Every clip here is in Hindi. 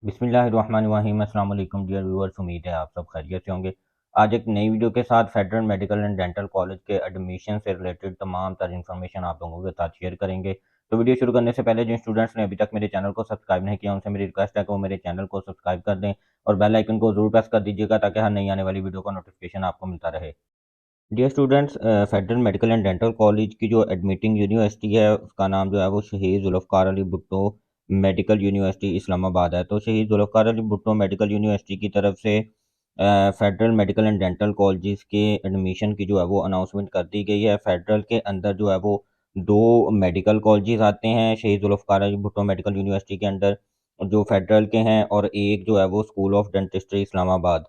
बिस्मिल्लाहिर्रहमानिर्रहीम। अस्सलाम वालेकुम डियर व्यूअर्स, उम्मीद है आप सब खैरियत से होंगे। आज एक नई वीडियो के साथ federal medical and dental college के एडमिशन से रिलेटेड तमाम तर इन्फॉर्मेशन आप लोगों के साथ शेयर करेंगे। तो वीडियो शुरू करने से पहले जिन स्टूडेंट्स ने अभी तक मेरे चैनल को सब्सक्राइब नहीं किया, उनसे मेरी रिक्वेस्ट है कि वो मेरे चैनल को सब्सक्राइब कर दें और बेल आइकन को जरूर प्रेस कर दीजिएगा ताकि हर नई आने वाली वीडियो का नोटिफिकेशन आपको मिलता रहे। Dear students, federal medical and dental college की जो एडमिटिंग यूनिवर्सिटी है उसका नाम जो है वो शहीद जुल्फ़िकार अली भुट्टो मेडिकल यूनिवर्सिटी इस्लामाबाद है। तो शहीद जुल्फ़िकार अली भुट्टो मेडिकल यूनिवर्सिटी की तरफ से federal medical and dental colleges के एडमिशन की जो है वो अनाउंसमेंट कर दी गई है। फेडरल के अंदर जो है वो दो मेडिकल कॉलेजेस आते हैं शहीद जुल्फ़िकार अली भुट्टो मेडिकल यूनिवर्सिटी के अंडर, जो फेडरल के हैं, और एक जो है वो school of dentistry Islamabad.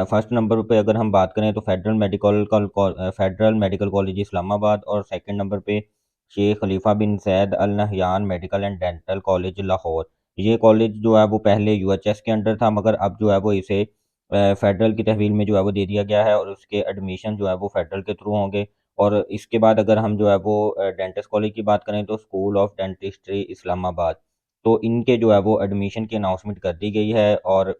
First number पे अगर हम बात करें तो फेडरल मेडिकल कॉलेज इस्लामाबाद, और सेकंड नंबर पे Sheikh Khalifa bin Zayed Al Nahyan medical and dental college Lahore. ये कॉलेज जो है वो पहले यूएचएस के अंडर था, मगर अब जो है वो इसे फेडरल की तहवील में जो है वो दे दिया गया है और उसके एडमिशन जो है वो फेडरल के थ्रू होंगे। और इसके बाद अगर हम जो है वो डेंटिस्ट कॉलेज की बात करें तो स्कूल ऑफ डेंटिस्ट्री इस्लामाबाद। तो इनके जो है वो एडमिशन की अनाउंसमेंट कर दी गई है। और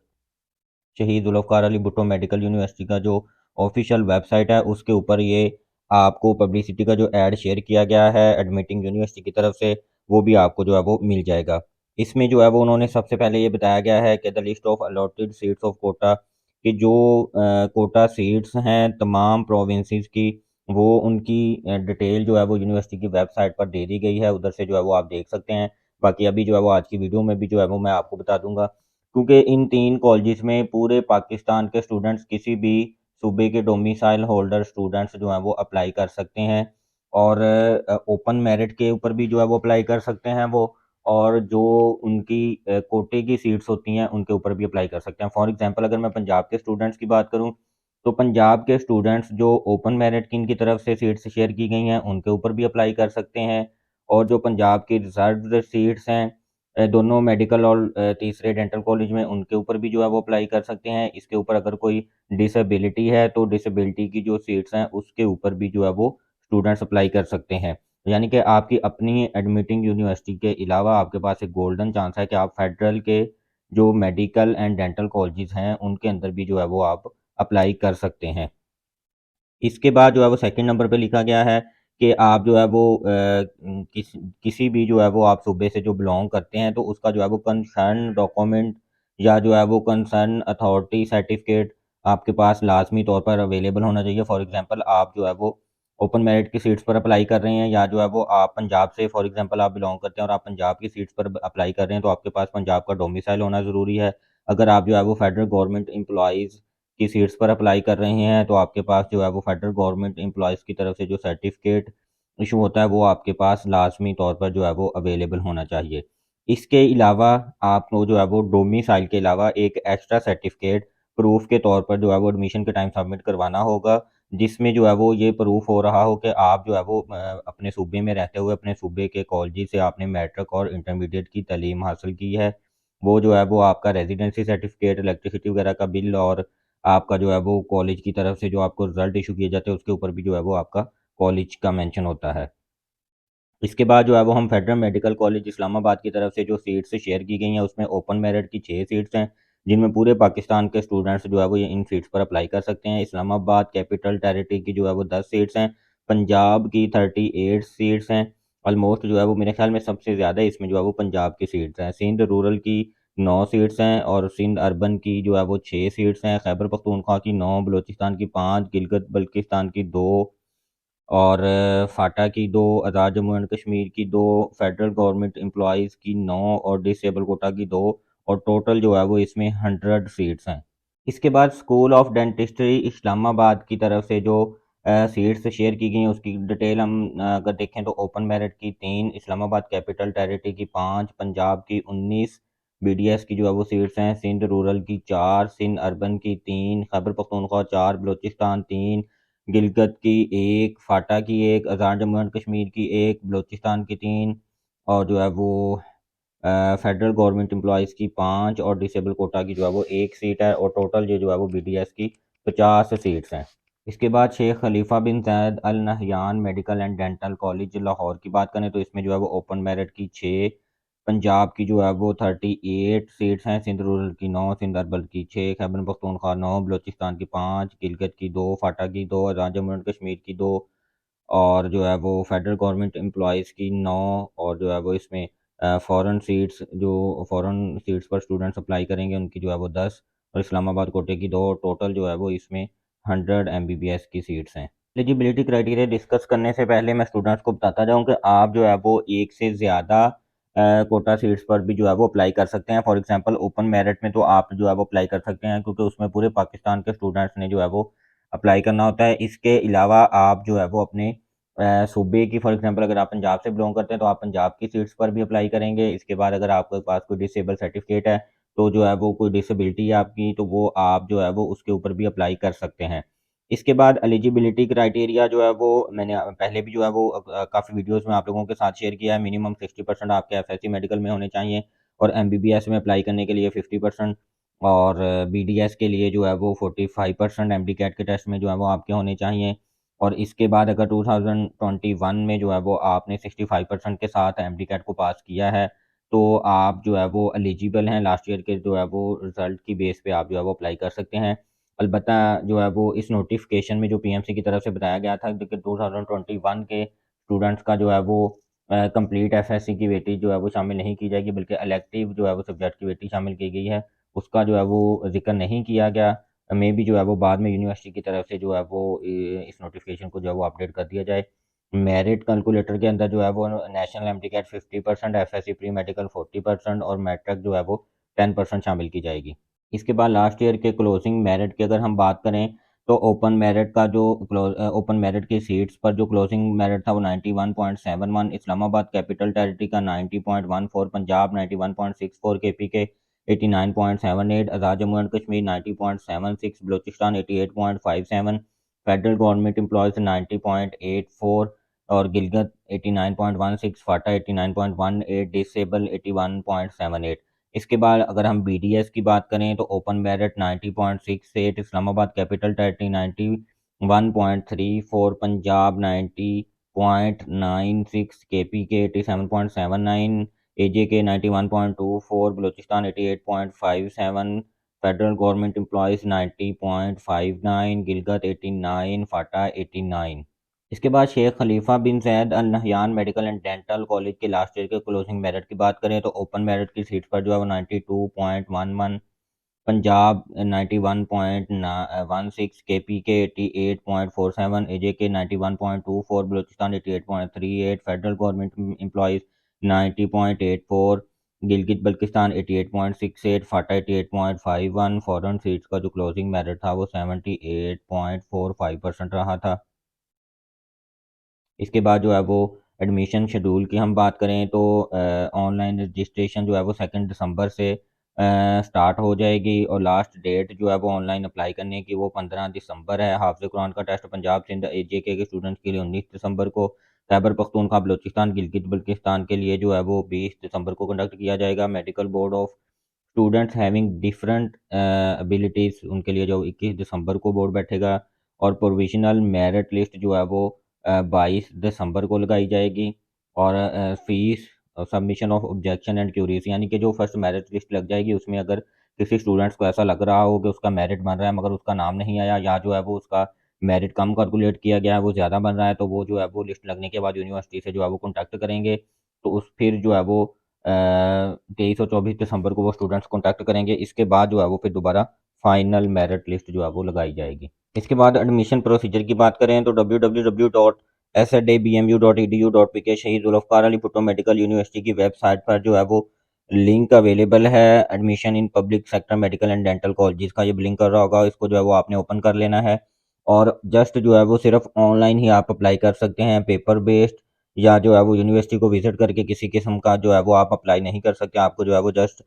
शहीद जुल्फ़िकार अली भुट्टो मेडिकल यूनिवर्सिटी का जो ऑफिशियल वेबसाइट है उसके ऊपर ये आपको पब्लिसिटी का जो ऐड शेयर किया गया है एडमिटिंग यूनिवर्सिटी की तरफ से, वो भी आपको जो है वो मिल जाएगा। इसमें जो है वो उन्होंने सबसे पहले ये बताया गया है कि the list of allotted seats of quota, कि जो कोटा सीट्स हैं तमाम प्रोविंसेस की, वो उनकी डिटेल जो है वो यूनिवर्सिटी की वेबसाइट पर दे दी गई है। उधर से जो है वो आप देख सकते हैं। बाकी अभी जो है वो आज की वीडियो में भी जो है वो मैं आपको बता दूंगा, क्योंकि इन तीन कॉलेजेस में पूरे पाकिस्तान के स्टूडेंट्स, किसी भी सूबे के डोमिसाइल होल्डर स्टूडेंट्स जो हैं वो अप्लाई कर सकते हैं। और ओपन मेरिट के ऊपर भी जो है वो अप्लाई कर सकते हैं वो, और जो उनकी कोटे की सीट्स होती हैं उनके ऊपर भी अप्लाई कर सकते हैं। फॉर एग्जांपल अगर मैं पंजाब के स्टूडेंट्स की बात करूं तो पंजाब के स्टूडेंट्स जो ओपन मेरिट की इनकी तरफ से सीट्स शेयर की गई हैं उनके ऊपर भी अप्लाई कर सकते हैं। और जो पंजाब की रिजर्व्ड सीट्स हैं दोनों मेडिकल और तीसरे डेंटल कॉलेज में, उनके ऊपर भी जो है वो अप्लाई कर सकते हैं। इसके ऊपर अगर कोई डिसेबिलिटी है तो डिसेबिलिटी की जो सीट्स हैं उसके ऊपर भी जो है वो स्टूडेंट्स अप्लाई कर सकते हैं। यानी कि आपकी अपनी एडमिटिंग यूनिवर्सिटी के अलावा आपके पास एक गोल्डन चांस है कि आप फेडरल के जो मेडिकल एंड डेंटल कॉलेजेस हैं उनके अंदर भी जो है वो आप अप्लाई कर सकते हैं। इसके बाद जो है वो सेकंड नंबर पे लिखा गया है कि आप जो है वो किसी भी जो है वो आप सूबे से जो बिलोंग करते हैं तो उसका जो है वो कंसर्न डॉक्यूमेंट या जो है वो कंसर्न अथॉरिटी सर्टिफिकेट आपके पास लाजमी तौर पर अवेलेबल होना चाहिए। फॉर एग्जांपल आप जो है वो ओपन मेरिट की सीट्स पर अप्लाई कर रहे हैं, या जो है वो आप पंजाब से फॉर एग्जांपल आप बिलोंग करते हैं और आप पंजाब की सीट्स पर अप्लाई कर रहे हैं, तो आपके पास पंजाब का डोमिसाइल होना ज़रूरी है। अगर आप जो है वो फेडरल गवर्नमेंट एम्प्लॉइज़ की सीट्स पर अप्लाई कर रहे हैं तो आपके पास जो है वो फेडरल गवर्नमेंट एम्प्लॉयज़ की तरफ से जो सर्टिफिकेट इशू होता है वो आपके पास लाजमी तौर पर जो है वो अवेलेबल होना चाहिए। इसके अलावा आपको जो है वो डोमिसाइल के अलावा एक एक्स्ट्रा सर्टिफिकेट प्रूफ के तौर पर जो है वो एडमिशन के टाइम सबमिट करवाना होगा, जिसमें जो है वो ये प्रूफ हो रहा हो कि आप जो है वो अपने सूबे में रहते हुए अपने सूबे के कॉलेज से आपने मैट्रिक और इंटरमीडिएट की तालीम हासिल की है। वो जो है वो आपका रेजिडेंसी सर्टिफिकेट, इलेक्ट्रिसिटी वगैरह का बिल, और आपका जो है वो कॉलेज की तरफ से जो आपको रिज़ल्ट इश्यू किए जाते हैं उसके ऊपर भी जो है वो आपका कॉलेज का मेंशन होता है। इसके बाद जो है वो हम फेडरल मेडिकल कॉलेज इस्लामाबाद की तरफ से जो सीट्स शेयर की गई हैं उसमें ओपन मेरिट की 6 सीट्स हैं, जिनमें पूरे पाकिस्तान के स्टूडेंट्स जो है वो ये इन सीट्स पर अप्लाई कर सकते हैं। इस्लामाबाद कैपिटल टेरिटरी की जो है वो 10 सीट्स हैं, पंजाब की 38 सीट्स हैं। ऑलमोस्ट जो है वो मेरे ख्याल में सबसे ज़्यादा इसमें जो है वो पंजाब की सीट्स हैं। सिंध रूरल की 9 सीट्स हैं और सिंध अर्बन की जो है वो 6 सीट्स हैं। खैबर पख्तूनख्वा की 9, बलूचिस्तान की 5, गिलगित बल्तिस्तान की 2, और फाटा की 2, आज़ाद जम्मू एंड कश्मीर की 2, फेडरल गवर्नमेंट एम्प्लॉइज़ की 9 और डिसेबल कोटा की 2, और टोटल जो है वो इसमें 100 सीट्स हैं। इसके बाद स्कूल ऑफ डेंटिस्ट्री इस्लामाबाद की तरफ से जो सीट्स शेयर की गई हैं उसकी डिटेल हम अगर देखें तो ओपन मेरिट की 3, इस्लामाबाद कैपिटल टेरिटरी की 5, पंजाब की 19 बीडीएस की जो है वो सीट्स हैं, सिंध रूरल की 4, सिंध अर्बन की 3, खैबर पख्तूनख्वा 4, बलूचिस्तान 3, गिलगित की 1, फाटा की 1, आज़ाद जम्मू एंड कश्मीर की 1, बलूचिस्तान की 3, और जो है वो फेडरल गवर्नमेंट एम्प्लॉइज़ की 5, और डिसेबल कोटा की जो है वो 1 सीट है, और टोटल ये जो है वो बीडीएस की 50 सीट्स हैं। इसके बाद Sheikh Khalifa bin Zayed Al Nahyan medical and dental college Lahore की बात करें तो इसमें जो है वो ओपन मेरिट की 6, पंजाब की जो है वो 38 सीट्स हैं, सिंध रूरल की 9, सिंध अर्बन की 6, खैबर पख्तूनख्वा 9, बलूचिस्तान की 5, गिलगित की 2, फाटा की 2, जम्मू एंड कश्मीर की 2, और जो है वो फेडरल गवर्नमेंट एम्प्लॉयज़ की 9, और जो है वो इसमें फ़ॉरेन सीट्स पर स्टूडेंट्स अप्लाई करेंगे उनकी जो है वो 10, और इस्लामाबाद कोटे की 2, टोटल जो है वो इसमें 100 एमबीबीएस की सीट्स हैं। एलिजिबिलिटी क्राइटेरिया डिस्कस करने से पहले मैं स्टूडेंट्स को बताता जाऊँ कि आप जो है वो एक से ज़्यादा कोटा सीट्स पर भी जो है वो अप्लाई कर सकते हैं। फॉर एग्ज़ाम्पल ओपन मेरिट में तो आप जो है वो अप्लाई कर सकते हैं, क्योंकि उसमें पूरे पाकिस्तान के स्टूडेंट्स ने जो है वो अप्लाई करना होता है। इसके अलावा आप जो है वो अपने सूबे की, फॉर एग्ज़ाम्पल अगर आप पंजाब से बिलॉन्ग करते हैं तो आप पंजाब की सीट्स पर भी अप्लाई करेंगे। इसके बाद अगर आपके पास कोई डिसेबल सर्टिफ़िकेट है, तो जो है वो कोई डिसेबिलिटी है आपकी, तो वो आप जो है वो उसके ऊपर भी अप्लाई कर सकते हैं। इसके बाद एलिजिबिलिटी क्राइटेरिया जो है वो मैंने पहले भी जो है वो काफ़ी वीडियोज़ में आप लोगों के साथ शेयर किया है। मिनिमम 60% आपके एफएससी मेडिकल में होने चाहिए, और एमबीबीएस में अप्लाई करने के लिए 50%, और बीडीएस के लिए जो है वो 45%, एमडी कैट के टेस्ट में जो है वो आपके होने चाहिए। और इसके बाद अगर 2021 में जो है वो आपने 65% के साथ एमडी कैट को पास किया है, तो आप जो है वो एलिजिबल हैं। लास्ट ईयर के जो है वो रिज़ल्ट की बेस पे आप जो है वो अप्लाई कर सकते हैं। अलबत्ता जो है वो इस नोटिफ़िकेशन में जो पीएमसी की तरफ से बताया गया था कि 2021 के स्टूडेंट्स का जो है वो कंप्लीट एफएससी की वेटेज जो है वो शामिल नहीं की जाएगी, बल्कि इलेक्टिव जो है वो सब्जेक्ट की वेटेज शामिल की गई है। उसका जो है वो ज़िक्र नहीं किया गया। मे बी जो है वो बाद में यूनिवर्सिटी की तरफ से जो है वो इस नोटिफ़िकेशन को जो है वो अपडेट कर दिया जाए। मेरिट कैलकुलेटर के अंदर जो है वो नेशनल एमटीकैट 50%, एफएससी प्री मेडिकल 40% और मैट्रिक जो है वो 10% शामिल की जाएगी। इसके बाद लास्ट ईयर के क्लोजिंग मेरिट की अगर हम बात करें, तो ओपन मेरिट की सीट्स पर जो क्लोजिंग मेरिट था वो 91.71, इस्लामाबाद कैपिटल टेरिटरी का 90.14, Punjab 91.64, KPK 89.78, Azad Jammu and Kashmir 90.76, Balochistan 88.57, federal government employees 90.84, और गिलगित 89.16, फाटा 89.18, डिसेबल 81.78। इसके बाद अगर हम बीडीएस की बात करें तो open merit 90.68, Islamabad capital territory 91.34, Punjab 90.96, KPK 87.79, AJK 91.24, Balochistan 88.57, federal government employees 90.59, Gilgit 89, FATA 89। इसके बाद Sheikh Khalifa bin Zayed Al Nahyan medical and dental college के लास्ट ईयर के क्लोजिंग मेरिट की बात करें तो ओपन मेरिट की सीट पर जो है वो 92.11, पंजाब 91.16, केपी के 88.47, AJK 91.24, Balochistan 88.38, federal government employees 90.84, Gilgit Baltistan 88.68, FATA 88.51। Foreign seats का जो क्लोजिंग मेरिट था वो 78.45% रहा था। इसके बाद जो है वो एडमिशन शेड्यूल की हम बात करें तो ऑनलाइन रजिस्ट्रेशन जो है वो 2 दिसंबर से स्टार्ट हो जाएगी, और लास्ट डेट जो है वो ऑनलाइन अप्लाई करने की वो 15 दिसंबर है। हाफ़िज़ कुरान का टेस्ट पंजाब सिंध जेके के स्टूडेंट्स के लिए 19 दिसंबर को, खैबर पख्तूनख्वा बलूचिस्तान गिलगित बल्तिस्तान के लिए जो है वो 20 दिसंबर को कंडक्ट किया जाएगा। Medical board of students having different abilities उनके लिए जो 21 दिसंबर को बोर्ड बैठेगा, और प्रोविज़नल मेरिट लिस्ट जो है वो 22 दिसंबर को लगाई जाएगी, और fees submission of objection and queries, यानी कि जो फर्स्ट मेरिट लिस्ट लग जाएगी उसमें अगर किसी स्टूडेंट्स को ऐसा लग रहा हो कि उसका मेरिट बन रहा है मगर उसका नाम नहीं आया, या जो है वो उसका मेरिट कम कैलकुलेट किया गया है वो ज़्यादा बन रहा है, तो वो जो है वो लिस्ट लगने के बाद यूनिवर्सिटी से जो है वो कॉन्टैक्ट करेंगे। तो उस फिर जो है वो 23 और 24 दिसंबर को वो स्टूडेंट्स कॉन्टैक्ट करेंगे। इसके बाद जो है वो फिर दोबारा फाइनल मेरिट लिस्ट जो है वो लगाई जाएगी। इसके बाद एडमिशन प्रोसीजर की बात करें तो www.sadbmu.edu.pk शहीद जुल्फ़िकार अली भुट्टो मेडिकल यूनिवर्सिटी की वेबसाइट पर जो है वो लिंक अवेलेबल है। Admission in public sector medical and dental colleges का ये लिंक कर रहा होगा, इसको जो है वो आपने ओपन कर लेना है, और जस्ट जो है वो सिर्फ ऑनलाइन ही आप अप्लाई कर सकते हैं, पेपर बेस्ड या जो है वो यूनिवर्सिटी को विजिट करके किसी किस्म का जो है वो आप अप्लाई नहीं कर सकते। आपको जो है वो जस्ट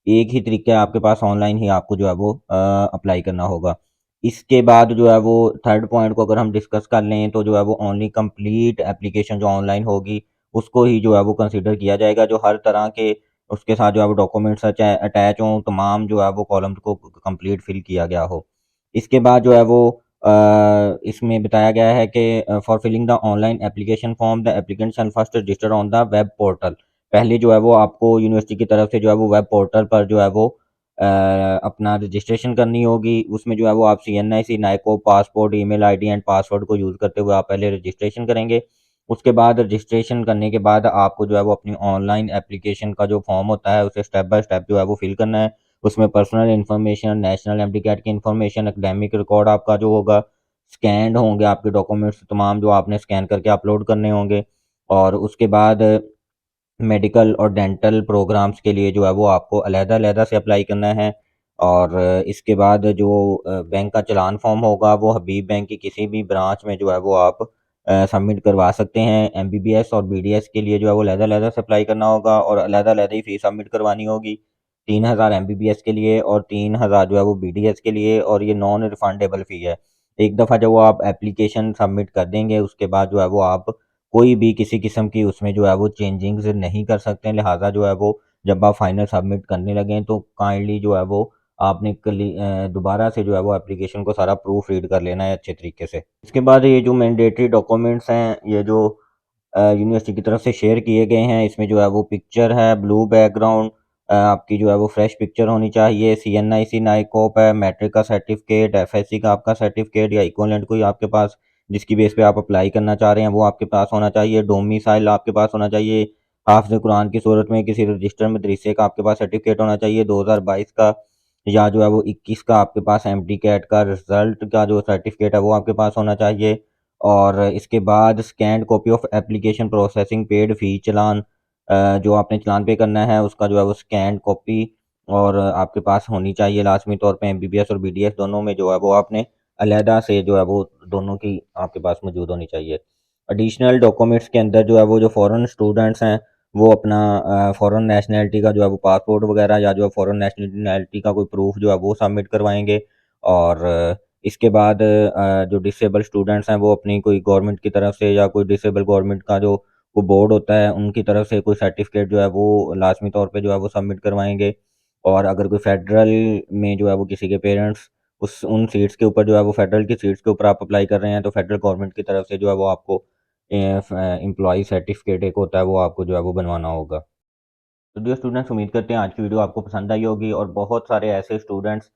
एक ही तरीका है आपके पास, ऑनलाइन ही आपको जो है वो अप्लाई करना होगा। इसके बाद जो है वो थर्ड पॉइंट को अगर हम डिस्कस कर लें तो जो है वो ओनली कंप्लीट एप्लीकेशन जो ऑनलाइन होगी उसको ही जो है वो कंसीडर किया जाएगा, जो हर तरह के उसके साथ जो है वो डॉक्यूमेंट्स अटैच हों, तमाम जो है वो कॉलम्स को कंप्लीट फिल किया गया हो। इसके बाद जो है वो इसमें बताया गया है कि for filling the online application form the applicant shall first register on the web portal. पहले जो है वो आपको यूनिवर्सिटी की तरफ से जो है वो वेब पोर्टल पर जो है वो अपना रजिस्ट्रेशन करनी होगी। उसमें जो है वो आप CNIC, नाइको, passport, email ID and password को यूज़ करते हुए आप पहले रजिस्ट्रेशन करेंगे। उसके बाद रजिस्ट्रेशन करने के बाद आपको जो है वो अपनी ऑनलाइन एप्लीकेशन का जो फॉर्म होता है उसे स्टेप बाय स्टेप जो है वो फिल करना है। उसमें personal information, national MD CAT की इन्फॉर्मेशन, एकेडमिक रिकॉर्ड आपका जो होगा, स्कैन्ड होंगे आपके डॉक्यूमेंट्स तमाम जो आपने स्कैन करके अपलोड करने होंगे। और उसके बाद मेडिकल और डेंटल प्रोग्राम्स के लिए जो है वो आपको अलहदा-अलहदा से अप्लाई करना है। और इसके बाद जो बैंक का चालान फॉर्म होगा वो हबीब बैंक की किसी भी ब्रांच में जो है वो आप सबमिट करवा सकते हैं। एमबीबीएस और बीडीएस के लिए जो है वो अलहदा-अलहदा से अप्लाई करना होगा और अलहदा-अलहदा ही फ़ीस सबमिट करवानी होगी। 3000 एमबीबीएस के लिए और 3000 जो है वो बीडीएस के लिए, और ये नॉन रिफंडेबल फ़ी है। एक दफ़ा जब वो आप एप्लीकेशन सबमिट कर देंगे उसके बाद जो है वो आप कोई भी किसी किस्म की उसमें जो है वो चेंजिंग्स नहीं कर सकते हैं। लिहाज़ा जो है वो जब आप फाइनल सबमिट करने लगें तो काइंडली जो है वो आपने दोबारा से जो है वो एप्लीकेशन को सारा प्रूफ रीड कर लेना है अच्छे तरीके से। इसके बाद ये जो मैंडेटरी डॉक्यूमेंट्स हैं, ये जो यूनिवर्सिटी की तरफ से शेयर किए गए हैं, इसमें जो है वो पिक्चर है, ब्लू बैकग्राउंड, आपकी जो है वो फ्रेश पिक्चर होनी चाहिए, CNIC नाइकॉप है, मैट्रिक का सर्टिफिकेट, FSC का आपका सर्टिफिकेट या इक्विवेलेंट कोई आपके पास जिसकी बेस पे आप अप्लाई करना चाह रहे हैं वो आपके पास होना चाहिए, डोमिसाइल आपके पास होना चाहिए, हाफ़िज़ कुरान की सूरत में किसी रजिस्टर्ड मदरसे का आपके पास सर्टिफिकेट होना चाहिए 2022 का, या जो है वो 21 का आपके पास एमडी कैट का रिज़ल्ट का जो सर्टिफिकेट है वो आपके पास होना चाहिए। और इसके बाद scanned copy of application processing paid fee challan, जो आपने चालान पे करना है उसका जो है वो स्कैन्ड कॉपी और आपके पास होनी चाहिए लाज़मी तौर पे। एमबीबीएस और बीडीएस दोनों में जो है वो आपने अलहदा से जो है वो दोनों की आपके पास मौजूद होनी चाहिए। एडिशनल डॉक्यूमेंट्स के अंदर जो है वो जो फ़ॉरेन स्टूडेंट्स हैं वो अपना फ़ॉरेन नेशनैलिटी का जो है वो पासपोर्ट वगैरह या जो है फ़ॉरेन नेशनैलिटी का कोई प्रूफ़ जो है वो सबमिट करवाएँगे। और इसके बाद जो डिसेबल स्टूडेंट्स हैं वो अपनी कोई गवर्नमेंट की तरफ से या कोई डिसेबल गवर्नमेंट का जो वो बोर्ड होता है उनकी तरफ से कोई सर्टिफिकेट जो है वो लाज़मी तौर पे जो है वो सबमिट करवाएँगे। और अगर कोई फेडरल में जो है वो किसी के पेरेंट्स उस उन सीट्स के ऊपर जो है वो फेडरल की सीट्स के ऊपर आप अप्लाई कर रहे हैं तो फेडरल गवर्नमेंट की तरफ से जो है वो आपको एम्प्लॉयी सर्टिफिकेट एक होता है वो आपको जो है वो बनवाना होगा। तो डियर स्टूडेंट्स, उम्मीद करते हैं आज की वीडियो आपको पसंद आई होगी और बहुत सारे ऐसे स्टूडेंट्स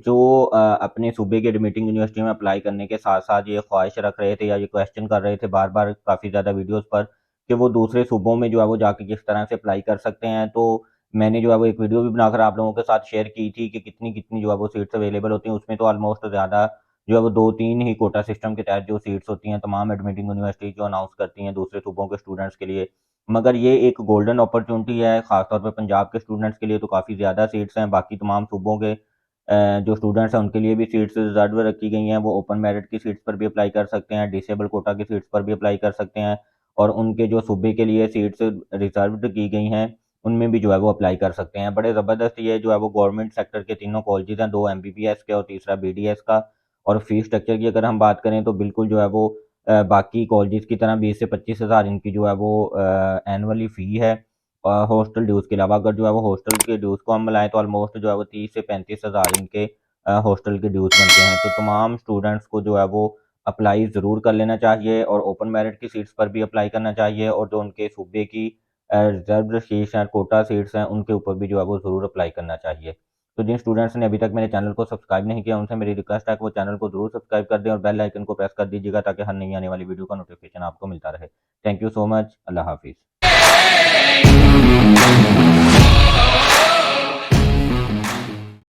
जो अपने सूबे की एडमिटिंग यूनिवर्सिटी में अप्लाई करने के साथ-साथ ये ख्वाहिश रख रहे थे या ये क्वेश्चन कर रहे थे बार-बार काफ़ी ज़्यादा वीडियोज़ पर कि वो दूसरे सूबों में जो है वो जाके किस तरह से अप्लाई कर सकते हैं। तो मैंने जो है वो एक वीडियो भी बनाकर आप लोगों के साथ शेयर की थी कि कितनी-कितनी जो है वो सीट्स अवेलेबल होती हैं। उसमें तो ऑलमोस्ट ज़्यादा जो है वो 2-3 ही कोटा सिस्टम के तहत जो सीट्स होती हैं तमाम एडमिटिंग यूनिवर्सिटी जो अनाउंस करती हैं दूसरे सूबों के स्टूडेंट्स के लिए। मगर ये एक गोल्डन अपॉर्च्युनिटी है, ख़ास तौर पे पंजाब के स्टूडेंट्स के लिए तो काफ़ी ज़्यादा सीट्स हैं, बाकी तमाम सूबों के जो स्टूडेंट्स हैं उनके लिए भी सीट्स रिज़र्व रखी गई हैं, वो ओपन मेरिट की सीट्स पर भी अप्लाई कर सकते हैं, डिसेबल कोटा की सीट्स पर भी अप्लाई कर सकते हैं और उनके जो सूबे के लिए सीट्स रिज़र्व्ड की गई हैं, उनमें भी जो है वो अप्लाई कर सकते हैं। बड़े ज़बरदस्त ये जो है वो गवर्नमेंट सेक्टर के तीनों कॉलेजेस हैं, 2 एमबीबीएस के और तीसरा बीडीएस का। और फ़ीस स्ट्रक्चर की अगर हम बात करें तो बिल्कुल जो है वो बाकी कॉलेजेस की तरह 20 से 25 हज़ार इनकी जो है वो एनुअली फ़ी है। हॉस्टल ड्यूज़ के अलावा अगर जो है वो हॉस्टल के ड्यूज़ को हम मिलाएँ तो ऑलमोस्ट जो है वो 30 से 35 हज़ार इनके हॉस्टल के ड्यूज़ बनते हैं। तो तमाम स्टूडेंट्स को जो है वो अप्लाई ज़रूर कर लेना चाहिए और ओपन मेरिट की सीट्स पर भी अप्लाई करना चाहिए और जो उनके सूबे की रिज़र्व्ड सीट्स हैं, कोटा सीट्स हैं, उनके ऊपर भी जो है वो ज़रूर अप्लाई करना चाहिए। तो जिन स्टूडेंट्स ने अभी तक मेरे चैनल को सब्सक्राइब नहीं किया, उनसे मेरी रिक्वेस्ट है कि वो चैनल को ज़रूर सब्सक्राइब कर दें और बेल आइकन को प्रेस कर दीजिएगा ताकि हर नई आने वाली वीडियो का नोटिफ़िकेशन आपको मिलता रहे। Thank you so much. अल्लाह हाफ़िज़।